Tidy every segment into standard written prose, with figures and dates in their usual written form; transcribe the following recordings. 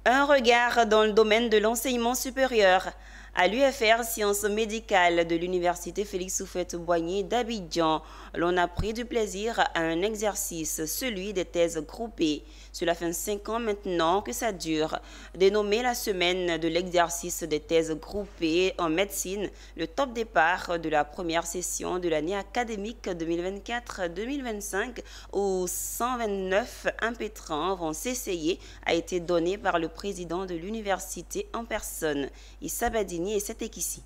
Un regard dans le domaine de l'enseignement supérieur. À l'UFR Sciences médicales de l'Université Félix Houphouët-Boigny d'Abidjan, l'on a pris du plaisir à un exercice, celui des thèses groupées. Cela fait 5 ans maintenant que ça dure. Dénommé la semaine de l'exercice des thèses groupées en médecine, le top départ de la première session de l'année académique 2024-2025 où 129 impétrants vont s'essayer a été donné par le président de l'université en personne, Issa Badini, et c'était ici.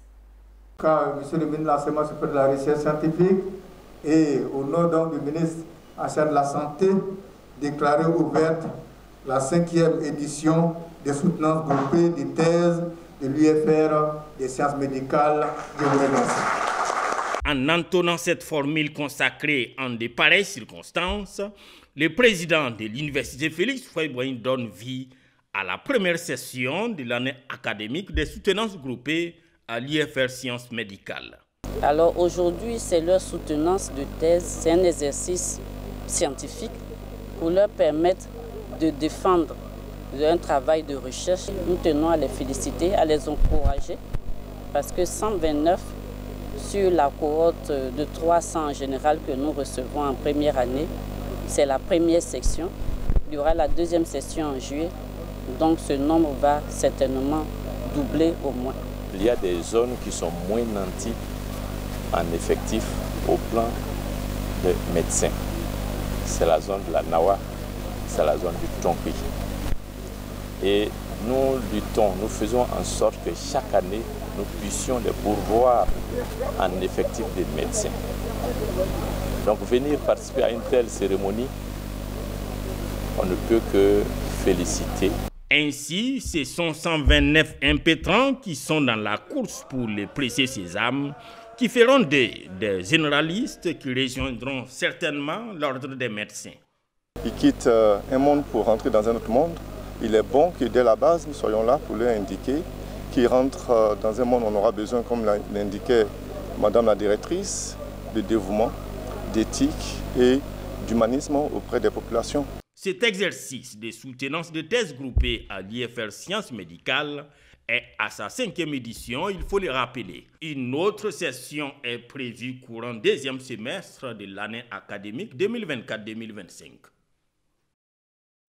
Monsieur le ministre de l'Enseignement supérieur de la Recherche scientifique et au nom donc du ministre en charge de la Santé, déclarer ouverte la 5e édition des soutenances groupées des thèses de l'UFR des sciences médicales. Je vous remercie. En entonnant cette formule consacrée en de pareilles circonstances, le président de l'Université Félix Houphouët-Boigny donne vie à la première session de l'année académique des soutenances groupées à l'UFR Sciences médicales. Alors aujourd'hui, c'est leur soutenance de thèse, c'est un exercice scientifique pour leur permettre de défendre un travail de recherche. Nous tenons à les féliciter, à les encourager parce que 129 sur la cohorte de 300 en général que nous recevons en première année, c'est la première section. Il y aura la deuxième session en juillet, donc ce nombre va certainement doubler au moins. Il y a des zones qui sont moins nanties en effectif au plan de médecins. C'est la zone de la Nawa, c'est la zone du Tonki. Et nous luttons, nous faisons en sorte que chaque année, nous puissions les pourvoir en effectif des médecins. Donc venir participer à une telle cérémonie, on ne peut que féliciter. Ainsi, ce sont 129 impétrants qui sont dans la course pour les précieux sésames, qui feront des généralistes qui rejoindront certainement l'ordre des médecins. Ils quittent un monde pour rentrer dans un autre monde. Il est bon que dès la base, nous soyons là pour leur indiquer qu'ils rentrent dans un monde où on aura besoin, comme l'indiquait Madame la directrice, de dévouement, d'éthique et d'humanisme auprès des populations. Cet exercice de soutenance de thèses groupées à l'UFR Sciences médicales est à sa 5e édition, il faut le rappeler. Une autre session est prévue courant 2e semestre de l'année académique 2024-2025.